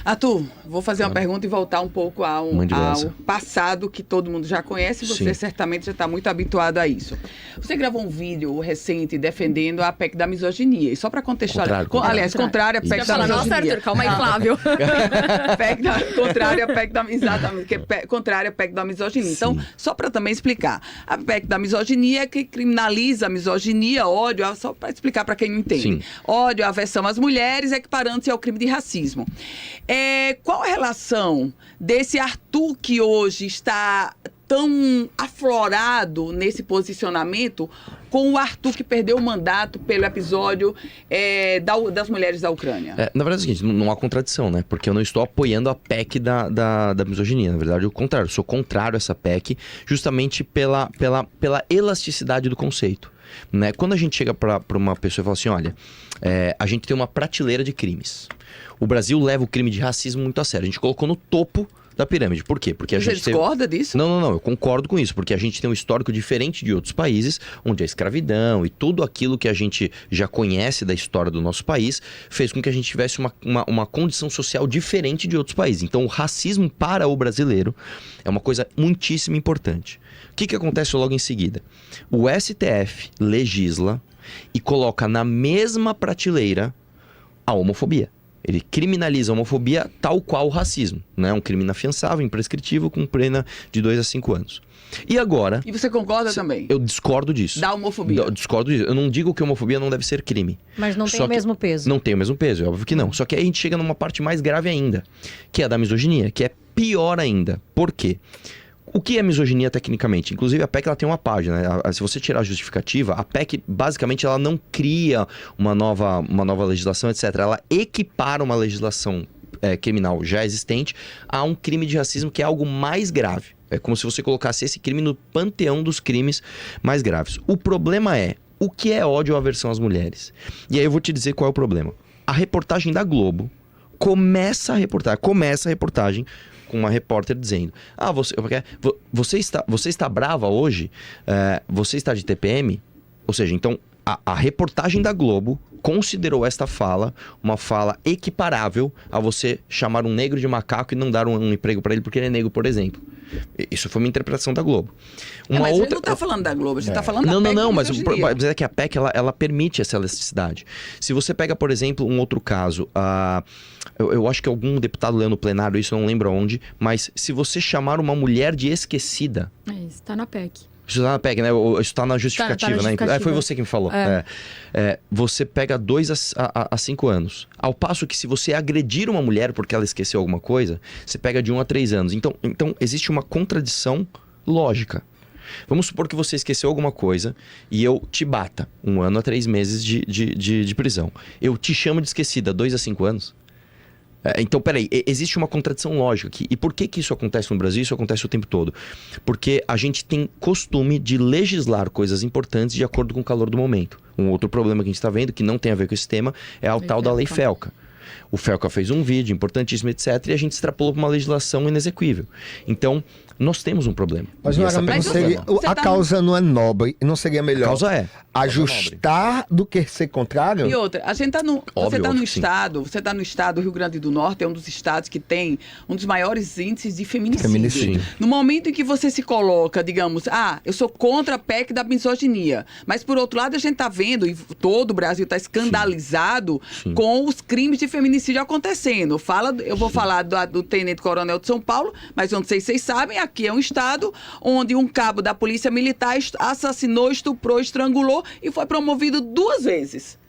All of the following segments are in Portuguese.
Arthur, vou fazer uma pergunta e voltar um pouco ao passado que todo mundo já conhece. Você certamente já está muito habituado a isso. Você gravou um vídeo recente defendendo a PEC da misoginia. E só para contextualizar... Contrária à PEC da misoginia. Nossa, Arthur, calma aí, Flávio. Contrária à PEC da... Exatamente, que é contrária à PEC da misoginia. Sim. Então, só para também explicar. A PEC da misoginia é que criminaliza a misoginia, ódio, só para explicar para quem não entende. Sim. Ódio, aversão às mulheres, equiparando-se ao crime de racismo. Qual a relação desse Arthur que hoje está tão aflorado nesse posicionamento com o Arthur que perdeu o mandato pelo episódio das mulheres da Ucrânia? Na verdade é o seguinte, não há contradição, né? Porque eu não estou apoiando a PEC da misoginia. Na verdade, é o contrário. Eu sou contrário a essa PEC justamente pela elasticidade do conceito. Né? Quando a gente chega para uma pessoa e fala assim, olha, a gente tem uma prateleira de crimes. O Brasil leva o crime de racismo muito a sério. A gente colocou no topo da pirâmide. Por quê? Porque Você discorda disso? Não, eu concordo com isso, porque a gente tem um histórico diferente de outros países, onde a escravidão e tudo aquilo que a gente já conhece da história do nosso país fez com que a gente tivesse uma condição social diferente de outros países. Então, o racismo para o brasileiro é uma coisa muitíssimo importante. O que acontece logo em seguida? O STF legisla e coloca na mesma prateleira a homofobia. Ele criminaliza a homofobia tal qual o racismo, né? Um crime inafiançável, imprescritível, com pena de 2 a 5 anos. E agora... E você concorda também? Eu discordo disso. Da homofobia? Eu discordo disso. Eu não digo que homofobia não deve ser crime. Mas não tem o mesmo peso. Não tem o mesmo peso, é óbvio que não. Só que aí a gente chega numa parte mais grave ainda, que é a da misoginia, que é pior ainda. Por quê? O que é misoginia tecnicamente? Inclusive a PEC ela tem uma página, né? Se você tirar a justificativa, a PEC basicamente ela não cria uma nova legislação, etc. Ela equipara uma legislação criminal já existente a um crime de racismo que é algo mais grave. É como se você colocasse esse crime no panteão dos crimes mais graves. O problema é, o que é ódio ou aversão às mulheres? E aí eu vou te dizer qual é o problema. A reportagem da Globo começa a reportagem com uma repórter dizendo: você está brava hoje? Você está de TPM? Ou seja, então a reportagem da Globo considerou esta fala uma fala equiparável a você chamar um negro de macaco e não dar um emprego para ele porque ele é negro, por exemplo. Isso foi uma interpretação da Globo. Mas você não está falando da Globo, você está falando da PEC. Não, mas é que a PEC ela permite essa elasticidade. Se você pega, por exemplo, um outro caso, eu acho que algum deputado leu no plenário isso, eu não lembro onde, mas se você chamar uma mulher de esquecida... Isso está na PEC. Isso está na PEC, né? Isso está na justificativa, né? Foi você que me falou. Você pega 2 a 5 anos. Ao passo que se você agredir uma mulher porque ela esqueceu alguma coisa, você pega de 1 a 3 anos. Então existe uma contradição lógica. Vamos supor que você esqueceu alguma coisa e eu te bata 1 ano a 3 meses de prisão. Eu te chamo de esquecida 2 a 5 anos? Então, peraí, existe uma contradição lógica aqui. E por que isso acontece no Brasil? Isso acontece o tempo todo. Porque a gente tem costume de legislar coisas importantes de acordo com o calor do momento. Um outro problema que a gente está vendo, que não tem a ver com esse tema, é a tal da Lei Felca. O Felca fez um vídeo importantíssimo, etc. E a gente extrapolou para uma legislação inexequível. Então, nós temos um problema. Mas a causa não é nobre. Não seria melhor a causa ajustar do que ser contrário? E outra, você está no estado do Rio Grande do Norte, é um dos estados que tem um dos maiores índices de feminicídio. No momento em que você se coloca, digamos, eu sou contra a PEC da misoginia, mas por outro lado a gente está vendo, e todo o Brasil está escandalizado com os crimes de feminicídio acontecendo. Eu vou falar do Tenente Coronel de São Paulo, mas eu não sei se vocês sabem, aqui é um estado onde um cabo da Polícia Militar assassinou, estuprou, estrangulou e foi promovido 2 vezes.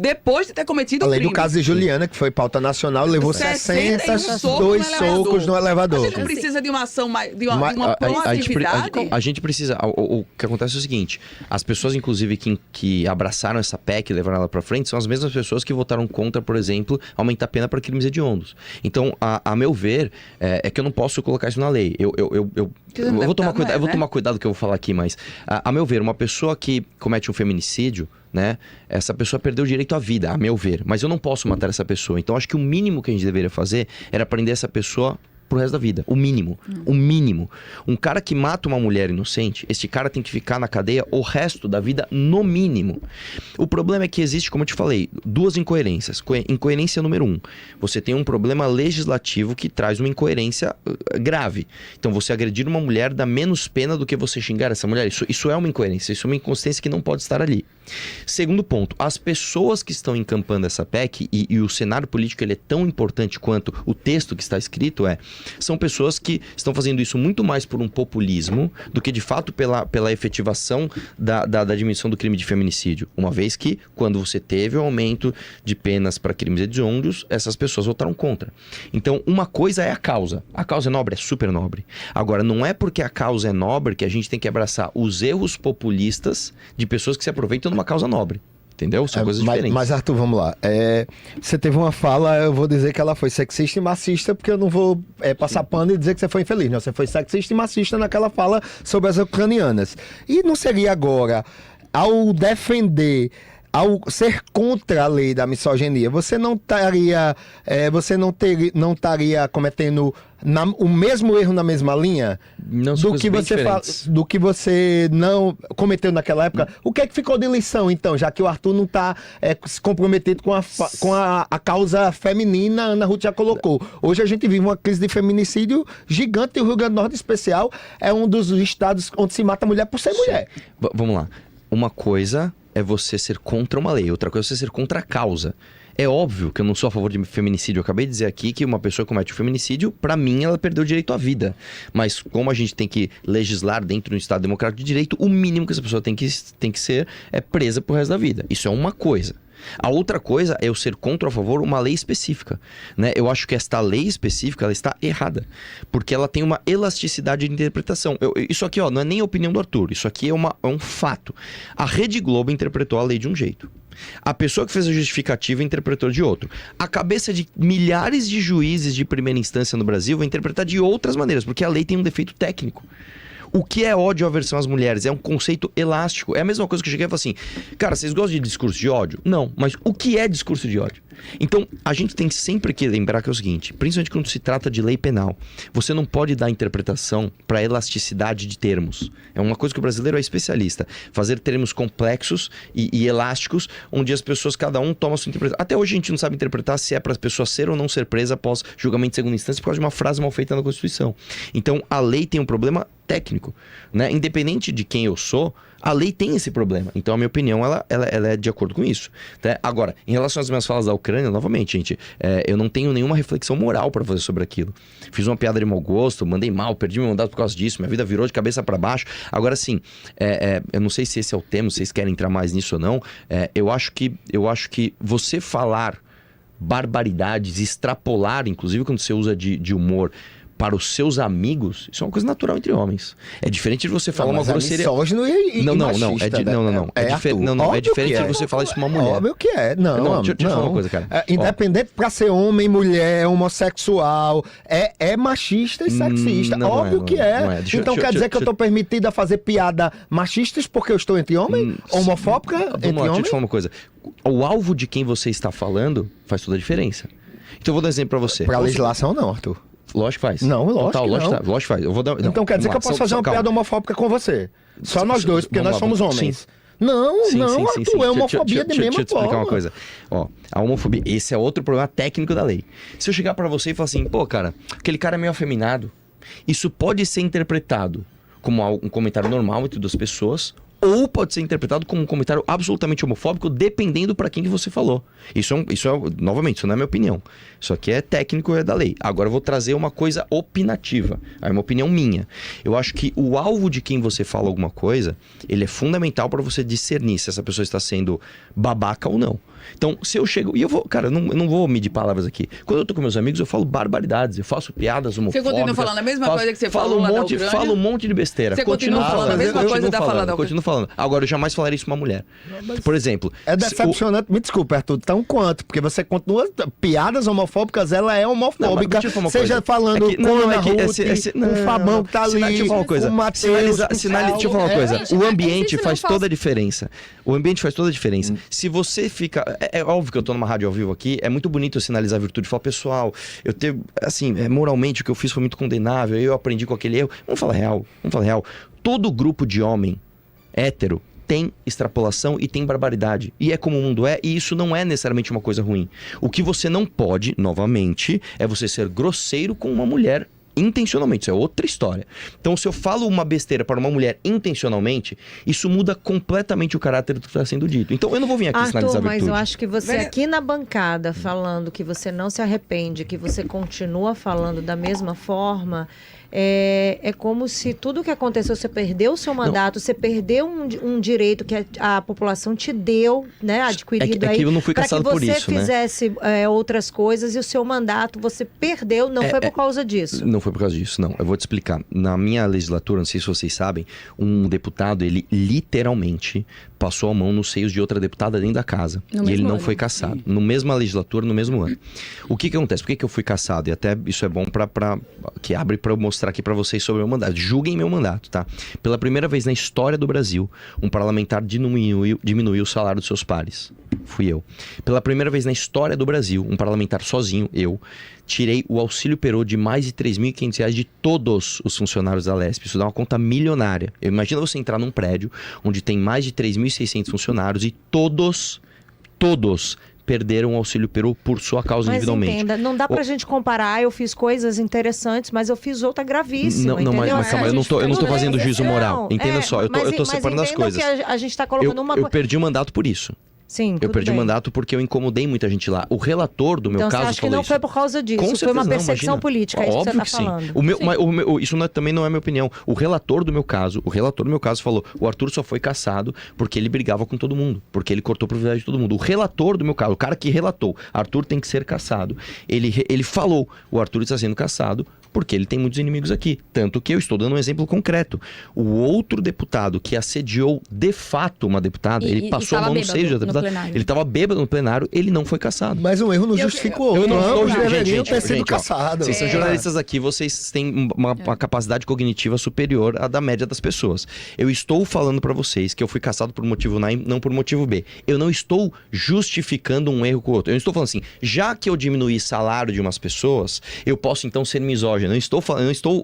Depois de ter cometido o crime. Além do caso de Juliana, que foi pauta nacional, levou 62 socos no elevador. A gente não precisa de uma ação, de uma proatividade? A gente precisa... O que acontece é o seguinte, as pessoas, inclusive, que abraçaram essa PEC e levaram ela pra frente, são as mesmas pessoas que votaram contra, por exemplo, aumentar a pena para crimes hediondos. Então, a meu ver, é que eu não posso colocar isso na lei. Eu vou tomar cuidado, eu vou tomar cuidado do que eu vou falar aqui, mas, a meu ver, uma pessoa que comete um feminicídio, né? Essa pessoa perdeu o direito à vida, a meu ver. Mas eu não posso matar essa pessoa. Então acho que o mínimo que a gente deveria fazer era prender essa pessoa pro resto da vida. O mínimo. O mínimo. Um cara que mata uma mulher inocente, esse cara tem que ficar na cadeia o resto da vida, no mínimo. O problema é que existe, como eu te falei, duas incoerências. Incoerência número 1. Você tem um problema legislativo que traz uma incoerência grave. Então, você agredir uma mulher dá menos pena do que você xingar essa mulher. Isso é uma incoerência, isso é uma inconsistência que não pode estar ali. Segundo ponto, as pessoas que estão encampando essa PEC, e o cenário político ele é tão importante quanto o texto que está escrito, são pessoas que estão fazendo isso muito mais por um populismo do que de fato pela efetivação da diminuição do crime de feminicídio. Uma vez que, quando você teve o aumento de penas para crimes hediondos, essas pessoas votaram contra. Então, uma coisa é a causa. A causa é nobre, é super nobre. Agora, não é porque a causa é nobre que a gente tem que abraçar os erros populistas de pessoas que se aproveitam de uma causa nobre. Entendeu? São coisas diferentes. Mas, Arthur, vamos lá. Você teve uma fala, eu vou dizer que ela foi sexista e machista, porque eu não vou passar pano e dizer que você foi infeliz. Não, você foi sexista e machista naquela fala sobre as ucranianas. E não seria agora, ao defender, ao ser contra a lei da misoginia, você não estaria cometendo o mesmo erro na mesma linha não, do que você não cometeu naquela época? O que é que ficou de lição, então, já que o Arthur não está se comprometido com a causa feminina, a Ana Ruth já colocou. Hoje a gente vive uma crise de feminicídio gigante e o Rio Grande do Norte, em especial, é um dos estados onde se mata mulher por ser mulher. Vamos lá. Uma coisa é você ser contra uma lei, outra coisa é você ser contra a causa. É óbvio que eu não sou a favor de feminicídio. Eu acabei de dizer aqui que uma pessoa que comete o feminicídio, pra mim, ela perdeu o direito à vida. Mas como a gente tem que legislar dentro de um Estado democrático de direito, o mínimo que essa pessoa tem que ser é presa pro resto da vida. Isso é uma coisa. A outra coisa é eu ser contra ou a favor uma lei específica, né? Eu acho que esta lei específica ela está errada, porque ela tem uma elasticidade de interpretação. Isso aqui não é nem a opinião do Arthur, isso aqui é um fato. A Rede Globo interpretou a lei de um jeito. A pessoa que fez a justificativa interpretou de outro. A cabeça de milhares de juízes de primeira instância no Brasil vai interpretar de outras maneiras, porque a lei tem um defeito técnico. O que é ódio ou aversão às mulheres? É um conceito elástico. É a mesma coisa que eu cheguei e falei assim, cara, vocês gostam de discurso de ódio? Não, mas o que é discurso de ódio? Então, a gente tem sempre que lembrar que é o seguinte, principalmente quando se trata de lei penal, você não pode dar interpretação para elasticidade de termos. É uma coisa que o brasileiro é especialista. Fazer termos complexos e elásticos, onde as pessoas, cada um toma a sua interpretação. Até hoje a gente não sabe interpretar se é para a pessoa ser ou não ser presa após julgamento de segunda instância por causa de uma frase mal feita na Constituição. Então, a lei tem um problema técnico, né? Independente de quem eu sou, a lei tem esse problema. Então, a minha opinião, ela é de acordo com isso. Tá? Agora, em relação às minhas falas da Ucrânia, novamente, gente, eu não tenho nenhuma reflexão moral para fazer sobre aquilo. Fiz uma piada de mau gosto, mandei mal, perdi meu mandato por causa disso, minha vida virou de cabeça para baixo. Agora, sim, eu não sei se esse é o tema, se vocês querem entrar mais nisso ou não. Eu acho que você falar barbaridades, extrapolar, inclusive quando você usa de humor, para os seus amigos, isso é uma coisa natural entre homens. É diferente de você falar uma grosseria. Não, é diferente de você falar isso para uma mulher. Óbvio que é. Deixa eu falar uma coisa, cara. Independente para ser homem, mulher, homossexual, é machista e sexista. Óbvio que é. Então quer dizer que eu estou permitida a fazer piada machistas porque eu estou entre homens? Homofóbica entre homens? Deixa eu te falar uma coisa. O alvo de quem você está falando faz toda a diferença. Então eu vou dar um exemplo para você. Para legislação não, Arthur. Lógico que faz. Não, lógico que não. Lógico que faz. Eu vou dar, então quer dizer que eu posso fazer uma piada homofóbica com você? Só nós dois, porque nós somos homens. Sim. Não, Arthur, é homofobia de mesma forma. Deixa eu te explicar uma coisa. A homofobia, esse é outro problema técnico da lei. Se eu chegar pra você e falar assim, pô, cara, aquele cara é meio afeminado, isso pode ser interpretado como um comentário normal entre duas pessoas, ou pode ser interpretado como um comentário absolutamente homofóbico, dependendo para quem que você falou. Novamente, isso não é minha opinião. Isso aqui é técnico, é da lei. Agora eu vou trazer uma coisa opinativa. É uma opinião minha. Eu acho que o alvo de quem você fala alguma coisa, ele é fundamental para você discernir se essa pessoa está sendo babaca ou não. Então, se eu chego... E eu vou... Cara, eu não vou medir palavras aqui. Quando eu tô com meus amigos, eu falo barbaridades. Eu faço piadas homofóbicas. Você continua falando a mesma coisa que você falou lá da Ucrânia? Falo um monte de besteira. Você continua falando a mesma coisa da fala da Ucrânia? Continuo falando. Agora, eu jamais falaria isso pra uma mulher. Por exemplo... É decepcionante. Me desculpe, Arthur. Tão quanto? Porque você continua... Piadas homofóbicas, ela é homofóbica. Não, seja falando com a Ana Ruth, com o Fabão que tá ali, com o Matheus... Deixa eu falar uma coisa. O ambiente faz toda a diferença. O ambiente faz toda a diferença. Se você fica... É óbvio que eu tô numa rádio ao vivo aqui, é muito bonito eu sinalizar a virtude e falar, pessoal, eu tenho, assim, moralmente o que eu fiz foi muito condenável, eu aprendi com aquele erro. Vamos falar real. Todo grupo de homem hétero tem extrapolação e tem barbaridade. E é como o mundo é, e isso não é necessariamente uma coisa ruim. O que você não pode, novamente, é você ser grosseiro com uma mulher intencionalmente. Isso é outra história. Então, se eu falo uma besteira para uma mulher intencionalmente, isso muda completamente o caráter do que está sendo dito. Então, eu não vou vir aqui sinalizar a virtude. Mas eu acho que você aqui na bancada falando que você não se arrepende, que você continua falando da mesma forma... É como se tudo que aconteceu, você perdeu o seu mandato, você perdeu um direito que a população te deu, né, adquirido aí, eu não fui caçado por isso, para que você fizesse outras coisas e o seu mandato você perdeu, não foi por causa disso. Não foi por causa disso, não. Eu vou te explicar. Na minha legislatura, não sei se vocês sabem, um deputado, ele literalmente passou a mão nos seios de outra deputada dentro da casa. E ele não foi cassado. No mesma legislatura, no mesmo ano. O que acontece? Por que eu fui cassado? E até isso é bom que abre para eu mostrar aqui para vocês sobre o meu mandato. Julguem meu mandato, tá? Pela primeira vez na história do Brasil, um parlamentar diminuiu o salário dos seus pares. Fui eu. Pela primeira vez na história do Brasil, um parlamentar sozinho, eu, tirei o auxílio Perô de mais de R$3.500 de todos os funcionários da Lesp. Isso dá uma conta milionária. Imagina você entrar num prédio onde tem mais de 3.600 funcionários e todos perderam o auxílio Perô por sua causa individualmente. Entenda, não dá pra gente comparar, eu fiz coisas interessantes, mas eu fiz outra gravíssima, não, mas calma, eu não tô fazendo juízo moral. Entenda só, eu tô separando as coisas. Que a gente tá colocando eu perdi o mandato por isso. Sim, eu perdi o mandato porque eu incomodei muita gente lá. O relator do meu caso falou isso. Então você acha que não foi por causa disso? Com certeza foi uma perseguição política, é isso que você tá falando. Isso também não é minha opinião. O relator do meu caso falou, o Arthur só foi cassado porque ele brigava com todo mundo, porque ele cortou o privilégio de todo mundo. O relator do meu caso, o cara que relatou, Arthur tem que ser cassado, ele falou, o Arthur está sendo cassado porque ele tem muitos inimigos aqui. Tanto que eu estou dando um exemplo concreto. O outro deputado que assediou de fato uma deputada, ele passou a mão no seio da deputada. Ele estava bêbado no plenário, ele não foi cassado. Mas um erro não justifica o outro. Eu não estou deveriam ter sido caçados. Vocês são jornalistas aqui, vocês têm uma capacidade cognitiva superior à da média das pessoas. Eu estou falando para vocês que eu fui cassado por motivo A e não por motivo B. Eu não estou justificando um erro com o outro. Eu não estou falando assim, já que eu diminuí salário de umas pessoas, eu posso então ser misógino. Eu não estou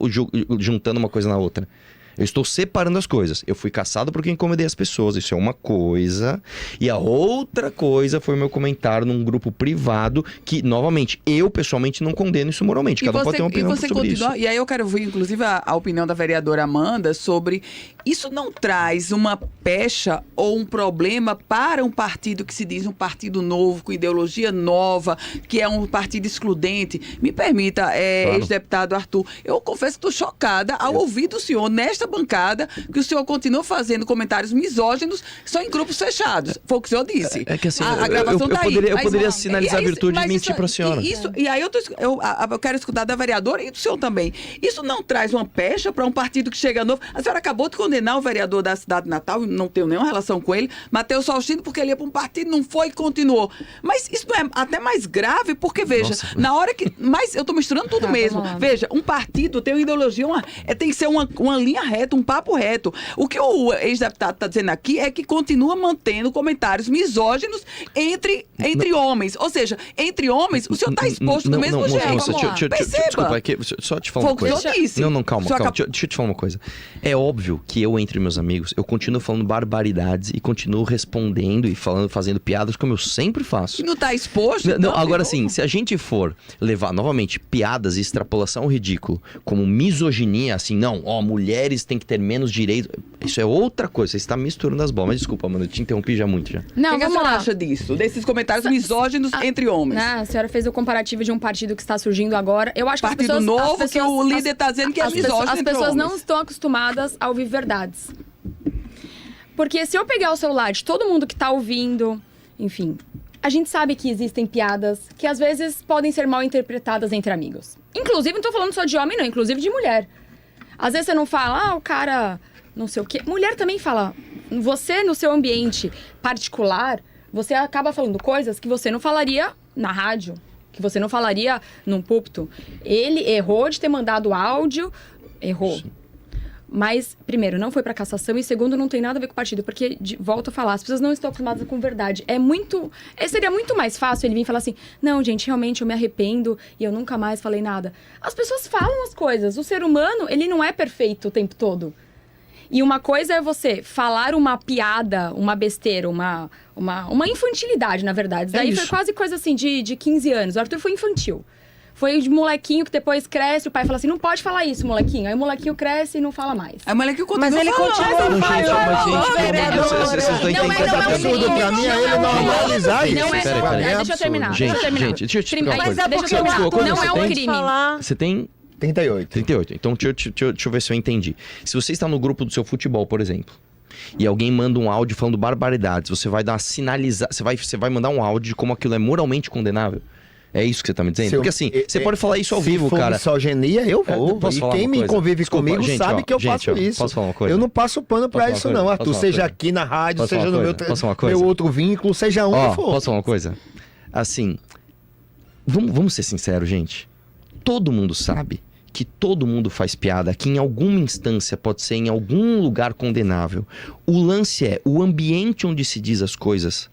juntando uma coisa na outra. Eu estou separando as coisas. Eu fui cassado porque incomodei as pessoas. Isso é uma coisa. E a outra coisa foi o meu comentário num grupo privado que, novamente, eu pessoalmente não condeno isso moralmente. Cada um pode ter uma opinião sobre isso. E aí eu quero ouvir, inclusive, a opinião da vereadora Amanda sobre isso não traz uma pecha ou um problema para um partido que se diz um partido novo, com ideologia nova, que é um partido excludente. Me permita, claro. Ex-deputado Arthur, eu confesso que estou chocada ao ouvir do senhor, nesta bancada, que o senhor continua fazendo comentários misóginos só em grupos fechados. Foi o que o senhor disse. É que assim, a gravação tá aí. Eu poderia sinalizar a virtude e mentir para a senhora. E aí eu quero escutar da vereadora e do senhor também. Isso não traz uma pecha para um partido que chega novo? A senhora acabou de condenar o vereador da cidade de Natal, não tenho nenhuma relação com ele, Matheus Faustino, porque ele ia para um partido, não foi e continuou. Mas isso não é até mais grave, porque, veja, na hora que... Mas eu estou misturando tudo mesmo. Veja, um partido tem uma ideologia, tem que ser uma linha reta, um papo reto. O que o ex-deputado está dizendo aqui é que continua mantendo comentários misóginos entre homens. Ou seja, entre homens, o senhor está exposto do mesmo jeito. Perceba. Desculpa, só te falar uma coisa. Calma. Deixa eu te falar uma coisa. É óbvio que eu, entre meus amigos, eu continuo falando barbaridades e continuo respondendo e fazendo piadas como eu sempre faço. E não está exposto? Agora sim, se a gente for levar novamente piadas e extrapolação ao ridículo como misoginia, assim, mulheres têm que ter menos direito, isso é outra coisa, você está misturando as bolas. Mas desculpa, mano, eu te interrompi já muito já. Não, o que a senhora acha disso? Desses comentários misóginos entre homens? A senhora fez o comparativo de um partido que está surgindo agora. Eu acho que partido as pessoas, novo que o líder está dizendo que é misógino. As pessoas não estão acostumadas a ouvir verdades. Porque se eu pegar o celular de todo mundo que está ouvindo, enfim, a gente sabe que existem piadas que às vezes podem ser mal interpretadas entre amigos. Inclusive, não estou falando só de homem, não, inclusive de mulher. Às vezes você não fala, o cara não sei o quê. Mulher também fala. Você, no seu ambiente particular, você acaba falando coisas que você não falaria na rádio, que você não falaria num púlpito. Ele errou de ter mandado áudio, errou. Sim. Mas, primeiro, não foi pra cassação. E segundo, não tem nada a ver com o partido. Porque, volto a falar, as pessoas não estão acostumadas com verdade. Seria muito mais fácil ele vir falar assim, não, gente, realmente eu me arrependo e eu nunca mais falei nada. As pessoas falam as coisas. O ser humano, ele não é perfeito o tempo todo. E uma coisa é você falar uma piada, uma besteira, uma infantilidade, na verdade. Daí foi quase coisa assim de 15 anos. O Arthur foi infantil. Foi de molequinho que depois cresce, o pai fala assim, não pode falar isso, molequinho. Aí o molequinho cresce e não fala mais. Aí o molequinho continua Mas ele continua absurdo pra mim é ele normalizar isso. Deixa eu terminar. Gente, deixa eu te explicar uma coisa. Deixa eu terminar. Não é um crime. Você tem... 38. Então, deixa eu ver se eu entendi. Se você está no grupo do seu futebol, por exemplo, e alguém manda um áudio falando barbaridades, você vai dar uma sinalizar, você vai mandar um áudio de como aquilo é moralmente condenável? É isso que você tá me dizendo? Porque assim, você pode falar isso ao vivo, cara. Se for misoginia, eu vou. E quem me convive comigo sabe que eu faço isso. Posso falar uma coisa? Eu não passo pano pra isso não, Arthur. Seja aqui na rádio, seja no meu outro vínculo, seja onde for. Posso falar uma coisa? Assim, vamos ser sinceros, gente. Todo mundo sabe que todo mundo faz piada, que em alguma instância pode ser em algum lugar condenável. O lance é o ambiente onde se diz as coisas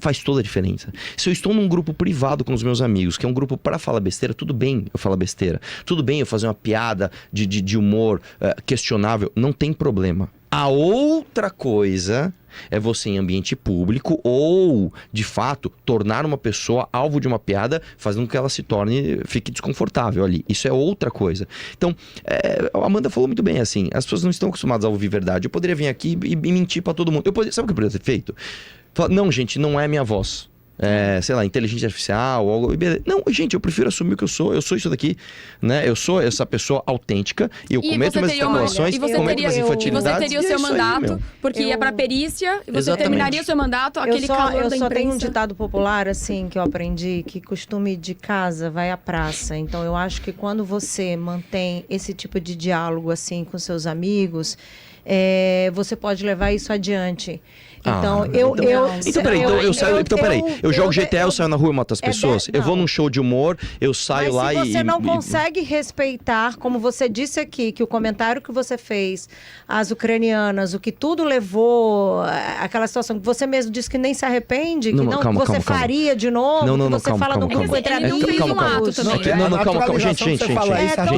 faz toda a diferença. Se eu estou num grupo privado com os meus amigos, que é um grupo para falar besteira, tudo bem eu falar besteira. Tudo bem eu fazer uma piada de humor questionável, não tem problema. A outra coisa é você em ambiente público ou, de fato, tornar uma pessoa alvo de uma piada, fazendo com que ela fique desconfortável ali. Isso é outra coisa. Então, a Amanda falou muito bem, assim, as pessoas não estão acostumadas a ouvir verdade. Eu poderia vir aqui e mentir pra todo mundo. Sabe o que eu poderia ter feito? Falar, não, gente, não é minha voz. Sei lá, inteligência artificial ou algo. Não, gente, eu prefiro assumir o que eu sou isso daqui, né? Eu sou essa pessoa autêntica e eu cometo minhas especulações, cometo minhas infantilidades. Você teria o seu mandato, porque ia pra perícia e você terminaria o seu mandato, aquele calor da imprensa. Eu só tenho um ditado popular, assim, que eu aprendi, que costume de casa vai à praça. Então, eu acho que quando você mantém esse tipo de diálogo, assim, com seus amigos, você pode levar isso adiante. Então, eu jogo GTA, eu saio na rua e mato as pessoas. Eu vou num show de humor, eu saio lá e... Mas se você não consegue respeitar, como você disse aqui, que o comentário que você fez, as ucranianas, o que tudo levou, aquela situação que você mesmo disse que nem se arrepende, que você faria de novo, que você fala no grupo entre amigos. Ele não fez um ato também. Calma. Gente.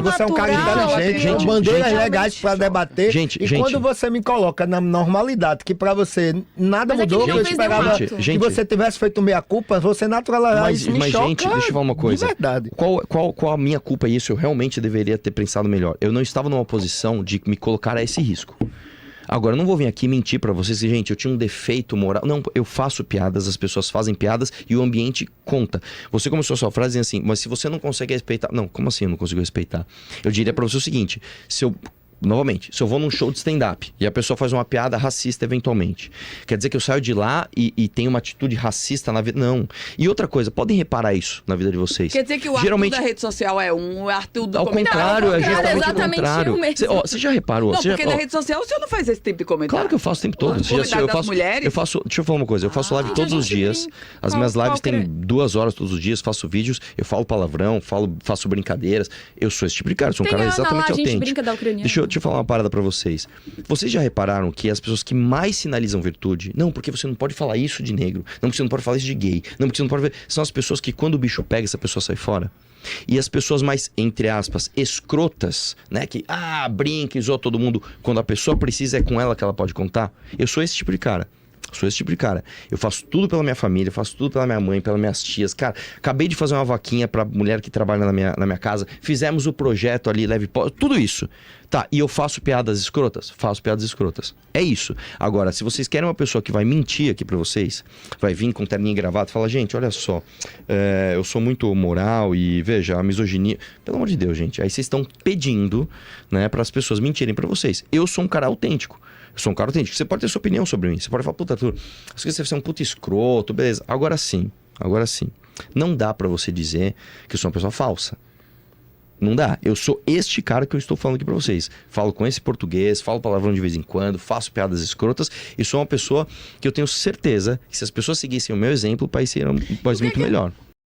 Você é um cara inteligente, bandeiras legais pra debater. E quando você me coloca na normalidade, que pra você... Nada mudou, eu esperava que você tivesse feito meia-culpa, você naturalizar isso me choca. Gente, deixa eu falar uma coisa. De verdade. Qual a minha culpa isso? Eu realmente deveria ter pensado melhor. Eu não estava numa posição de me colocar a esse risco. Agora, eu não vou vir aqui mentir pra vocês, gente, eu tinha um defeito moral. Não, eu faço piadas, as pessoas fazem piadas e o ambiente conta. Você começou a sua frase dizendo assim, mas se você não consegue respeitar... Não, como assim eu não consigo respeitar? Eu diria pra você o seguinte, Novamente, se eu vou num show de stand-up e a pessoa faz uma piada racista eventualmente, quer dizer que eu saio de lá e tenho uma atitude racista na vida? Não. E outra coisa, podem reparar isso na vida de vocês. Quer dizer que o Arthur da rede social é o Arthur do comentário? Ao contrário, é justamente o contrário. Você já reparou? Não, porque na rede social o senhor não faz esse tipo de comentário. Claro que eu faço o tempo todo. Deixa eu falar uma coisa, eu faço live todos os dias. As minhas lives têm 2 horas todos os dias, faço vídeos, eu falo palavrão, faço brincadeiras. Eu sou esse tipo de cara, sou um cara exatamente autêntico. Deixa eu falar uma parada pra vocês. Vocês já repararam que as pessoas que mais sinalizam virtude, não, porque você não pode falar isso de negro, não, porque você não pode falar isso de gay, não, porque você não pode ver, são as pessoas que quando o bicho pega, essa pessoa sai fora. E as pessoas mais, entre aspas, escrotas, né, que, brinca e zoa todo mundo, quando a pessoa precisa é com ela que ela pode contar. Eu sou esse tipo de cara. Eu faço tudo pela minha família, faço tudo pela minha mãe, pelas minhas tias. Cara, acabei de fazer uma vaquinha pra mulher que trabalha na minha casa. Fizemos o projeto ali, tudo isso. Tá, e eu faço piadas escrotas? Faço piadas escrotas. É isso. Agora, se vocês querem uma pessoa que vai mentir aqui pra vocês, vai vir com terninho e gravata e fala, gente, olha só, eu sou muito moral e, veja, a misoginia... Pelo amor de Deus, gente. Aí vocês estão pedindo, né, para as pessoas mentirem pra vocês. Eu sou um cara autêntico. Você pode ter sua opinião sobre mim. Você pode falar, puta, Arthur, você é um puta escroto, beleza. Agora sim. Não dá pra você dizer que eu sou uma pessoa falsa. Não dá. Eu sou este cara que eu estou falando aqui pra vocês. Falo com esse português, falo palavrão de vez em quando, faço piadas escrotas e sou uma pessoa que eu tenho certeza que se as pessoas seguissem o meu exemplo, o país seria um país muito melhor.